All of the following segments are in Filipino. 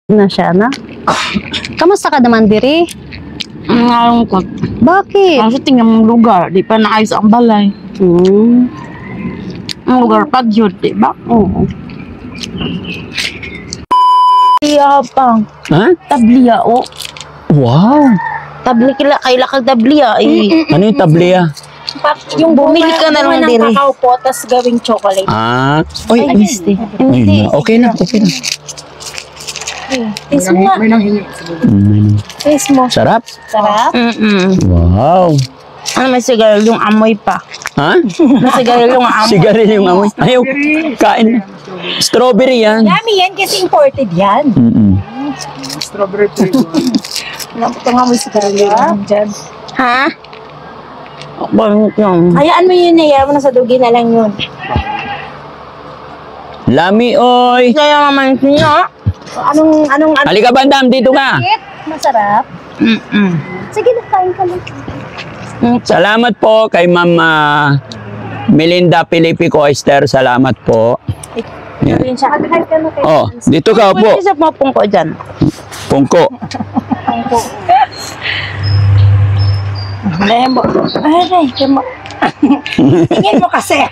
na siya na. Kamusta ka naman diri? Nalungkot. Bakit? Kasi tingnan mong lugar, di pa naayos ang balay. Ang lugar pa yun, di ba? Oo. Tabliya pang. Ha? Tabliya, oh. Wow! Tabli kaila kag tabliya, eh. Ano yung tabliya? Yung bumili ka na lang din, eh. Kakao po, tas gawing chocolate. Ah, oy, Ay, misti. ayun na. Okay na, okay na. Taste mo nga. Taste mo. Sarap? Sarap. Wow! Ano, may sigaryong amoy pa. Ha? May sigaryong amoy. Sigarilyo yung amoy. Ayaw, kain. Strawberry yan. Yummy yan kasi imported yan. Ito nga mo si Carla. Diyan. Ha? Bakit yun? Hayaan mo yun na yan. Nasa dugi na lang yun. Lami, oy! Kaya naman niya. Anong Halika, Bandam, dito ka. masarap? Sige na, kain ka lang. Salamat po kay Ma'am Melinda Filipico Oyster. Salamat po. Yan. Yun siya. Kain ka na kayo. Oh, dito ka po. Pwede sa mapong ko dyan. Pungko. Lembo. Aray, kamo. Tingin mo kasi.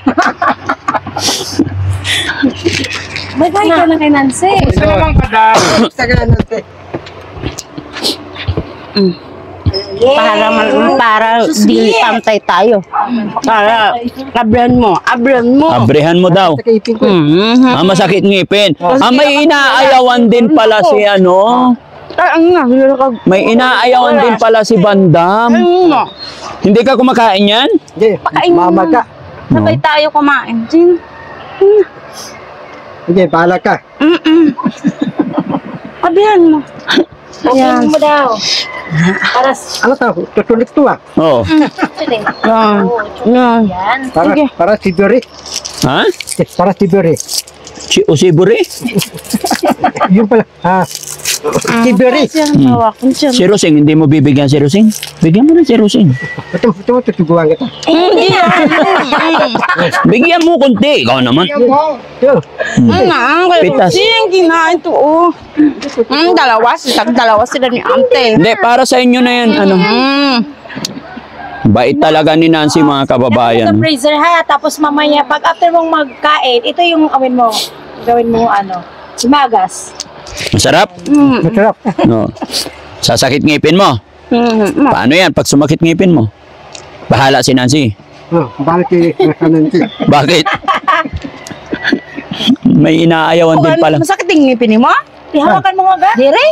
Bye-bye ka na kay Nancy. Ito naman kada. Sa Nancy. Para di pantay tayo. Para abran mo. Abrehan mo daw. Kaipin ko. Masakit ngipin. May inaayawan din pala si ano. May inaayawan din pala si Bandam. Hindi ka kumakain yan? Hindi, mama ka. Sabay tayo kumain. Hindi, bahala ka. Abihan mo. Open mo daw. Para Ano tao? Tutulik to ah. Oo. Yan. yan. Para si Beri. Ha? Para si Beri. Usiburi? Yung pala. Si Beri. Si Rosing, hindi mo bibigyan si Rosing? Bigyan mo na si Rosing. Ito, tutuguan kita. Bigyan mo kunti. Ikaw naman. Ito. Pitas. Siyang kinain to, oh. Dalawa sila ni ante. Hindi, para sa inyo na yan. Ano? Bait talaga ni Nancy, mga Sa kababayan. freezer ha. Tapos mamaya, pag after mong magkain, ito yung gawin mo. Gawin mo simagas. Masarap? Masarap. No. Sasakit ngipin mo? Paano yan pag sumakit ngipin mo? Bahala si Nancy. Balik si Nancy. Bakit? May inaayawan din pala. Masakit yung ngipin mo? Ihawakan mo nga ga? Dire?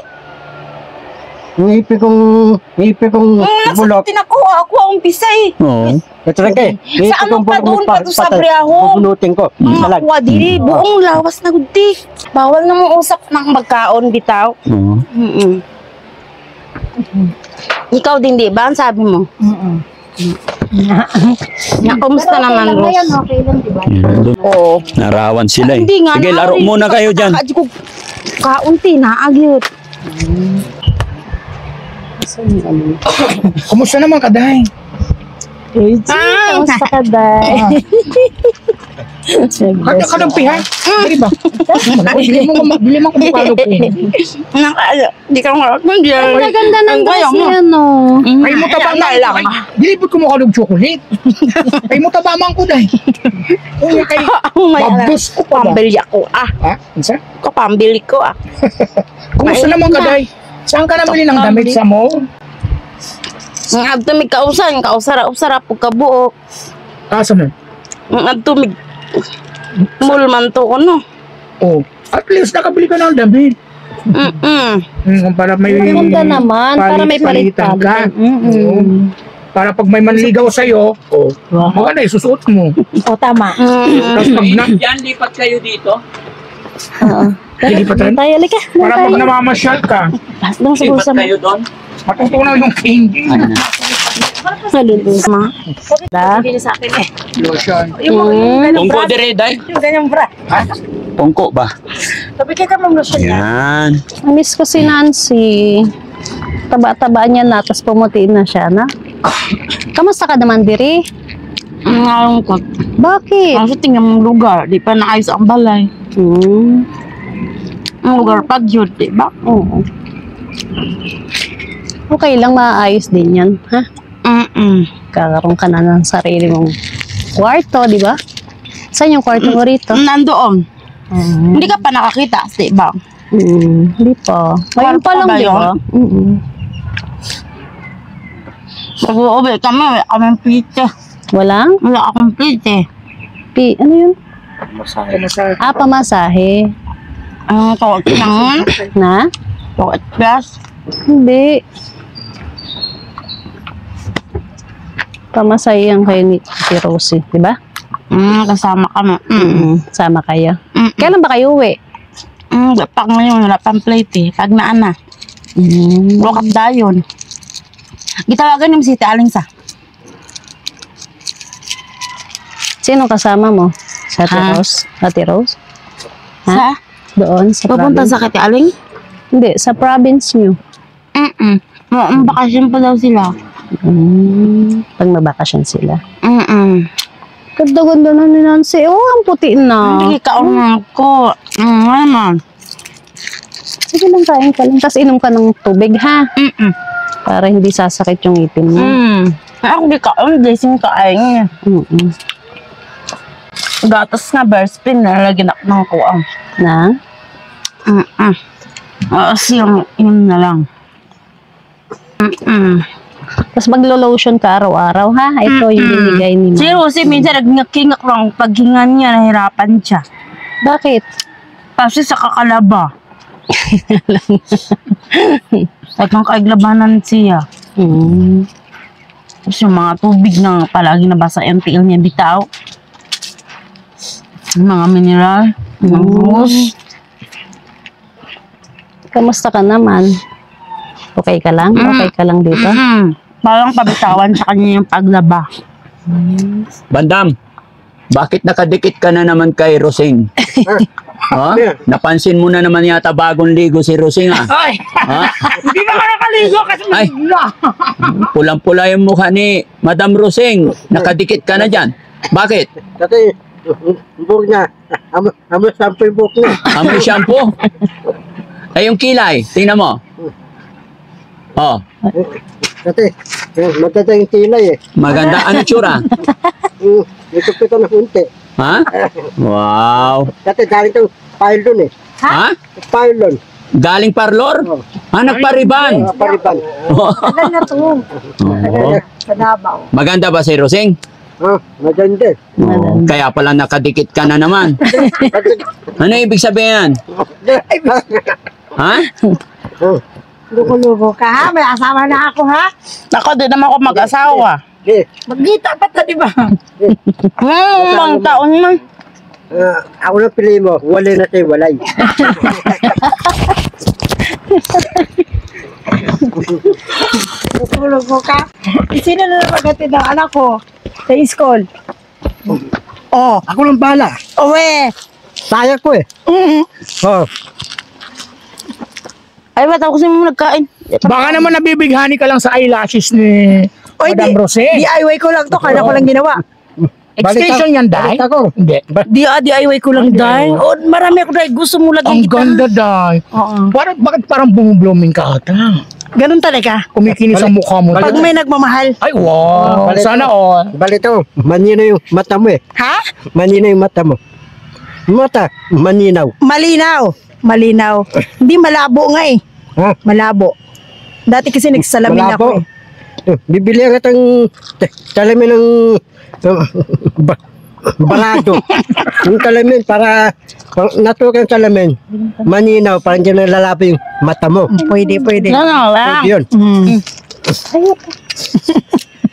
Ngipin kong bulok. Tinakuha ako ang pisay. Oo. Ito lang kay. Sa ano pa doon pa doon sa Briaho? Bubunutin ko. Salag. Makuha diri, buong lawas na gudi. Bawal na mong usap ng magkaon bitaw. Oo. Ikaw din di ba? Ang sabi mo? Kumusta naman, Ros? Ngayon, okay lang, di ba? Yan, Oo. narawan sila eh. Hindi nga. Sige, laro muna kayo dyan. Kaunti na, agyot. Kumusta naman kaday? Kamusta ka, Day? Kadampihan? Di ba? Bili mo kumukalo ko. Hindi ka nga. Hindi. Ang ganda ng dress niya, no? Ay mo taba lang. Dilipot ko mukha ng chocolate. Ay mo taba man ko day. Uy kay babos ko pa ba? Pambili ako, Ha? Insa? Kapambili ko, Kumusta naman kaday? Saan ka nabili ng damit sa mall? Ang abtumig kausarap po kabuok. Kaso na? Ang abtumig mulman to ko, no? Oh, at least nakabili ka ng damit. Para may Maganda naman, para may palitan ka. palit-palitan. Para pag may manligaw sa'yo, maganda isusuot mo. O, tama. Tapos pag na, Yan, lipat kayo dito. lilipatan, Tayo, lika. para pag namamasyal ka, Doon sa bulsa mo. doon. matutunaw yung candy. Nalulus. Hindi sa akin eh. Lotion. Pungko dire, day. Yung ganyang bra. Pungko ba? Sabi ka mong lotion na. Yan. Miss ko si Nancy. Taba-tabaan niya na, tapos pumutiin na siya, na? Kamusta ka naman diri? Nalungkot. Bakit? Kasi tingnan mong lugar, di pa naayos ang balay. Ang lugar pag yun, diba? Oo. Okay lang, maayos din yan, ha? Kakaroon ka na ng sarili mong kwarto, di ba? Saan yung kwarto mo rito? Nandoon. Hindi ka pa nakakita, diba? Hindi pa. Ngayon pa lang, Kwarto ba di ba? Pag-uwi kami, wala kaming plite. Walang? Wala akong plite. Ano yun? Pamasahe. Pamasahe. Tawag lang. Na? Tawag plus. Hindi. Pamasahe yan kayo ni Rosie, di ba? Kasama kami. Sama kayo. Kailan ba kayo uwi? Pag ngayon, wala pang plate eh. Pag naana. Lokat dayon. Gitawagan yung si Ate Alingsa. Sino kasama mo? Sa Ate Rose? Ate Rose? Sa? Doon, sa Pupunta province? sa Ate Aling? Hindi, sa province nyo. Bakasyon pa daw sila. Pag mabakasyon sila. Ganda-ganda na ni Nancy. Oh, ang puti na. Hindi kaunang ko. Ano? Sige lang, kain ka lang. Tapos inom ka ng tubig, ha? Para hindi sasakit yung ngipin mo. Ako di kaon, blessing kain. Gatas nga, Berspin, nalagyan ako ng kuang. Na? Siyang yun na lang. Tapos maglo-lotion ka araw-araw, ha? Ito yung binigay ni Si Mama. Rosie, minsan nagngakingak lang. Paghinga niya, nahirapan siya. Bakit? Kasi sa kakalaba. Tagang kaiglabanan siya. Tapos yung mga tubig na palagi nabasa yung tiil niya bitaw. Yung mga mineral, mga juice. Kamusta ka naman? Okay ka lang? Okay ka lang dito? Parang pabitawan sa kanya yung paglaba. Bandam, bakit nakadikit ka na naman kay Rosing? Ha? Napansin mo na naman yata bagong ligo si Rosing, ah. Ay! Ha? Hindi na nakaligo kasi Ay. nagla. Pulang-pula yung mukha ni Madam Rosing. Nakadikit ka na dyan. Bakit? Kasi, buhok niya, amoy sampo yung buhok niya. Amoy shampoo? Ay, yung kilay. Tingnan mo. Oh, Kasi, maganda yung tilay eh. maganda. Ano tsura? Ito na kunti. Ha? Wow. Kasi dahil itong pile dun eh. Ha? Pile dun. Galing parlor? Ah, nagpariban. Pariban. Tagal na to. Oo. Sa Davao. Maganda ba si Rosing? Maganda. Oo. Kaya pala nakadikit ka na naman. Ano ibig sabihin? Ha? Lugo-lugo ka ha? May asawa na ako ha? Ako, di naman ako mag-asawa. Magkita pa ta, di ba? Mga taon man. Ako na pili mo, walay na sa'yo, walay. Lugo-lugo ka? Sino na naman ng anak ko sa school? Ako lang bala. Uwe. Saya ko eh. Ay, ba't ako mo nagkain? Baka naman nabibighani ka lang sa eyelashes ni Madam Rose. DIY ko lang to, kaya ko lang ginawa. Extension yan, Day? Balik ako. Hindi. DIY ko lang, Day. Oh, marami ako, Day. Gusto mo lagi Ang ganda, Day. Bakit parang bumublooming ka ata? Ganun talaga. Kumikinis ang mukha mo. Pag may nagmamahal. Ay, wow. Balik Sana ako. all. Balito, maninaw yung mata mo eh. Ha? Maninaw yung mata mo. Mata, maninaw. Malinaw. Malinaw. Hindi malabo nga eh. Ha? Malabo. Dati kasi nagsalamin ako Malabo. eh. Bibili ka ng talamin ng barado. Yung talamin para naturang talamin. Maninaw, parang dyan nalalabo yung mata mo. Pwede, pwede. Ano lang. Yun.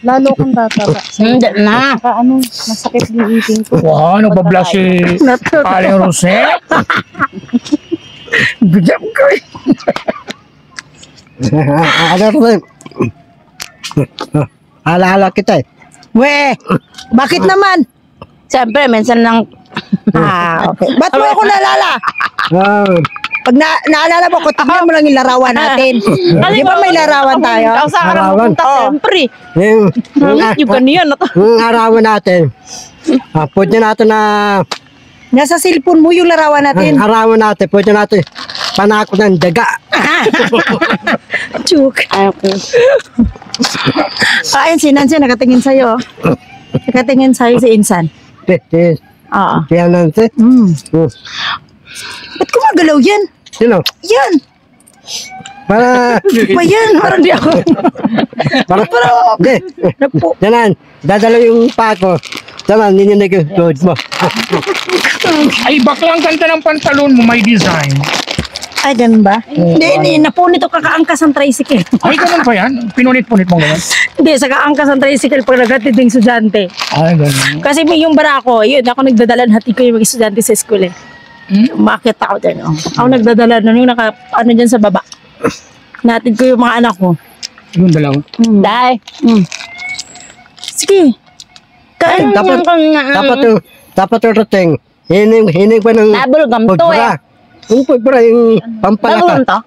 Lalo kang tataba. Hindi na. Ano, masakit yung ipin ko. Wow, nagbabla si Aling Rose. Bigyan ko eh. Ano ko ba? Alaala kita eh. We, bakit naman? Siyempre, minsan lang. Okay. Ba't mo ako naalala? Pag naalala mo ko, tignan mo lang yung larawan natin. Di ba may larawan tayo? Saan ka na Arawan. pupunta, siyempre. Yung Yung ganyan. arawan natin. Pwede natin na Nasa cellphone mo yung larawan natin. arawan natin. Pwede natin panakot ng daga. Joke. Ayun, si Nancy, nakatingin sa'yo. Nakatingin sa'yo si Insan. Oo. Kaya Nancy. Ba't kumagalaw yan? Sino? Yan. Para, Ba yan? Parang di ako. hindi. Danan, dadala yung pako. Danan, nininig yung tuhod mo. Ay, baklang ganda ng pantalon mo, may design. Ay, ganun ba? Hindi, napunit o kakaangkas ang tricycle. Ay, ganun pa yan? Pinunit-punit mo ganun? Hindi, sa kaangkas ang tricycle pag naghatid ng estudyante. Ay, ganun. Kasi may yung barako, yun, ako nagdadala, hatid ko yung mga estudyante sa school eh. Umakit ako dyan. Oh. Ako nagdadala nun, yung ano dyan sa baba. Natid ko yung mga anak ko. Yung dalawa. Day. Sige. Kain. Dapat yung rating. Hining pa ng Double gum to pudbura. Yung pudbura, yung Double pampalaka. gum to?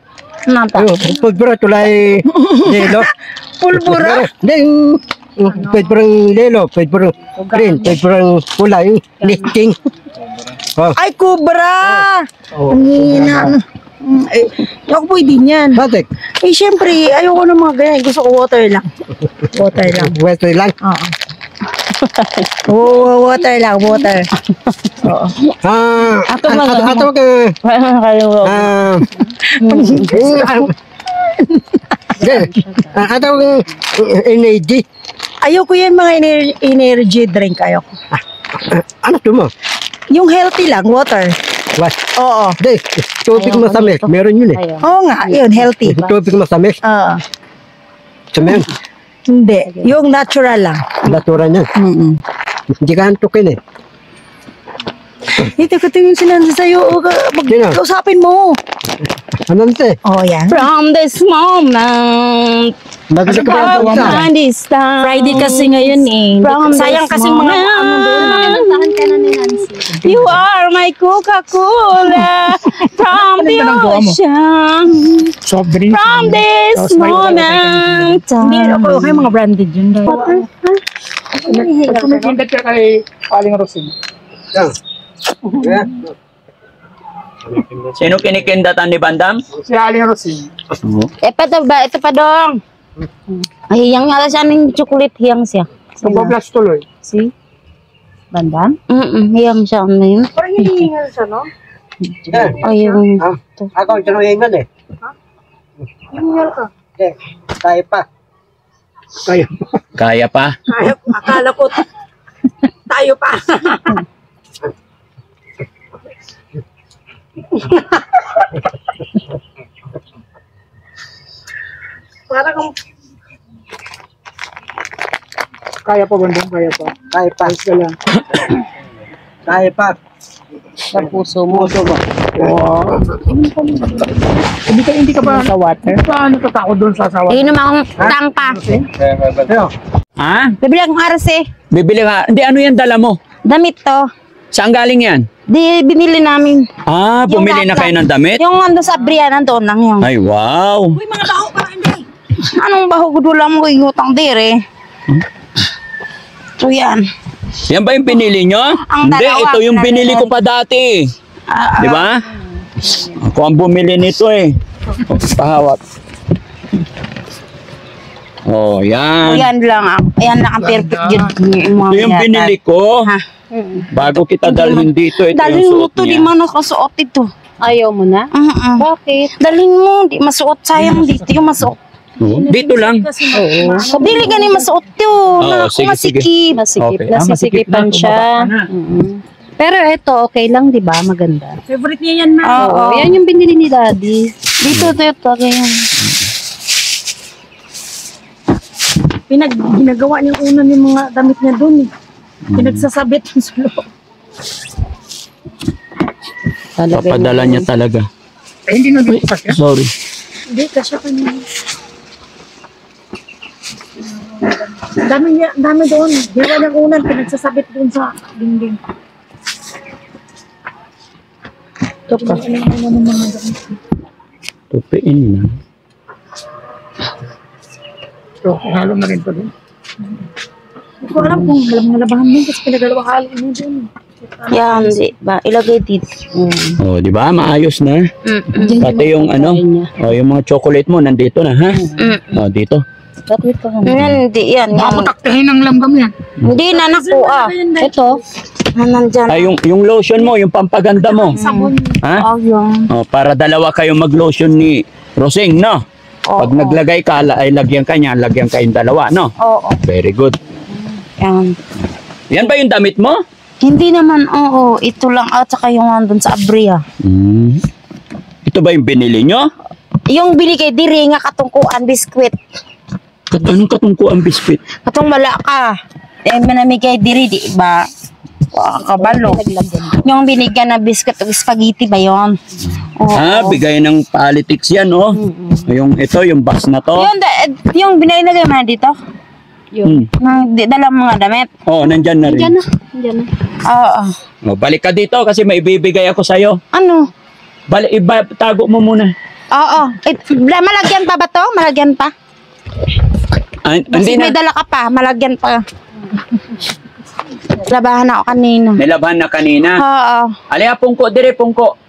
Napa? Yung pudbura tulay lelo. Pulbura. Hindi, yung pudburang lelo, pudburang green, pudburang pula, yung lifting. Oh, Ay, kubra! oh. Ang hina. Ay, ako po din yan. Batik, Eh, syempre, ayoko ng mga ganyan. Gusto ko water lang. Water lang. weto lang. Oo. Oo, water lang, water. Oo. Ato ka, ato energy. Ayoko yan mga energy drink. Ayoko. Ano to mo? Yung healthy lang, water. What? Oo. Hindi, tubig masamis. Meron yun eh. Oo nga, yun, healthy. Tubig masamis. Oo. Samehan, Hindi, yung natural lang. natura niyan. Hindi ka antukin eh. Hindi, katingin sila sa'yo. Sino? Kausapin mo. Ano nante? Oh, yan. From this moment, Nabili ka ba from ng this time. Friday kasi ngayon eh. From Sayang this kasi mga ano doon. You are my Coca-Cola from the Ganda ng gawa mo. ocean. Soft drinks. From this Tapos may moment. Hindi, okay, mga branded yun. Pag kumikindat ka kay Aling Rosin. Sino kinikindatan ni Bandam? Si Aling Rosin. Ito pa dong. Ay, hiyang nga siya ng chocolate, hiyang siya. Nagpa-flash tuloy. Si? Bandam? Hiyang siya. Ano yun? Parang hinihingal siya, no? Ay, yung... Ako ang tinuhingan eh. Hinihingal ka. Tayo pa. Kaya. Kaya pa? Ay, akala ko tayo pa. Parang kung Kaya pa, Bandang. Kaya pa. Kaya pa. Ayos ka lang. Kaya pa. Sa puso mo. Hindi ka ba Sa water. paano natatakot doon sa asawa? Inom akong tangka. Ha? Bibili akong arse. Bibili ka? Hindi, ano yan dala mo? Damit to. Saan galing yan? Di, binili namin. Ah, bumili na kayo ng damit? Yung ando sa Brian, nandoon lang yung. Ay, wow. Anong baho ko lang mo utang dire? So yan. Yan ba yung pinili nyo? Ang Hindi, dalawa, ito yung binili ko pinadala. pa dati. Di ba? Ako ang bumili nito eh. Pahawak. Oh, yan. Yan lang. Yan lang ang perfect yun. Ito yung binili ko. Ha? Bago kita dalhin dito, ito Dalhin yung mo suot to, di niya. man nakasuot ito. Ayaw mo na? Bakit? Dalhin mo, di masuot. Sayang dito yung masuot. Oo, dito lang. Dili ka ni masuot yun. Oo, sige, Masikip. Masikip. Okay. Nasisikipan siya. Pero ito, okay lang, di ba? Maganda. favorite niya yan, ma. Oo. Yan yung binili ni Daddy. Dito, ganyan. Ginagawa niya una yung mga damit niya doon eh. Pinagsasabit yung sa loob. Papadala niya talaga. Eh, hindi na dito kasi. Sorry. Hindi, kasi kanina. Dami doon. Ginawa niyang unan, pinagsasabit doon sa dingding. Ito pa. Tupiin na. So, halo na rin pa doon. Hindi ko alam kung labahan din kasi pinagalawa halo niya doon. Yan, di ba? Ilagay dito. Oh, di ba? Maayos na. Mm-mm. Pati yung ano, oh, yung mga chocolate mo nandito na, ha? Oh, dito. Yan, hindi yan. Yan. Maputaktahin ng langgam yan. Hindi na nakuha. Ito. Nandyan. Ay, yung lotion mo, yung pampaganda mo. Ha? Oh, yun. Oh, para dalawa kayong mag-lotion ni Rosing, no? Oo. Pag naglagay ka, ay lagyan ka niya, lagyan kayong dalawa, no? Oo. Very good. Yan. Yan ba yung damit mo? Hindi naman, oo. Ito lang at saka yung nandun sa Abria. Ito ba yung binili nyo? Yung binigay diri nga katungkuan biskwit. Anong katungkuan biscuit? Katong wala ka. Manamigay diri, di ba? Kabalo. Yung binigyan na biskwit o spaghetti ba yun? Oo. Ah, bigay ng politics yan, oh. Yung ito, yung box na to. Yung binilagay mo na dito? Dala mga damit. Oh, nandyan na rin. Diyan na. Oo. Oh, balik ka dito kasi may ibibigay ako sa'yo. Ano? Tago mo muna. Oo. Malagyan pa ba to? Malagyan pa? Hindi Kasi may na. dala ka pa. Malagyan pa. Labahan ako kanina. Nilabhan na kanina. Oo. Alaya, pungko, dire, pungko.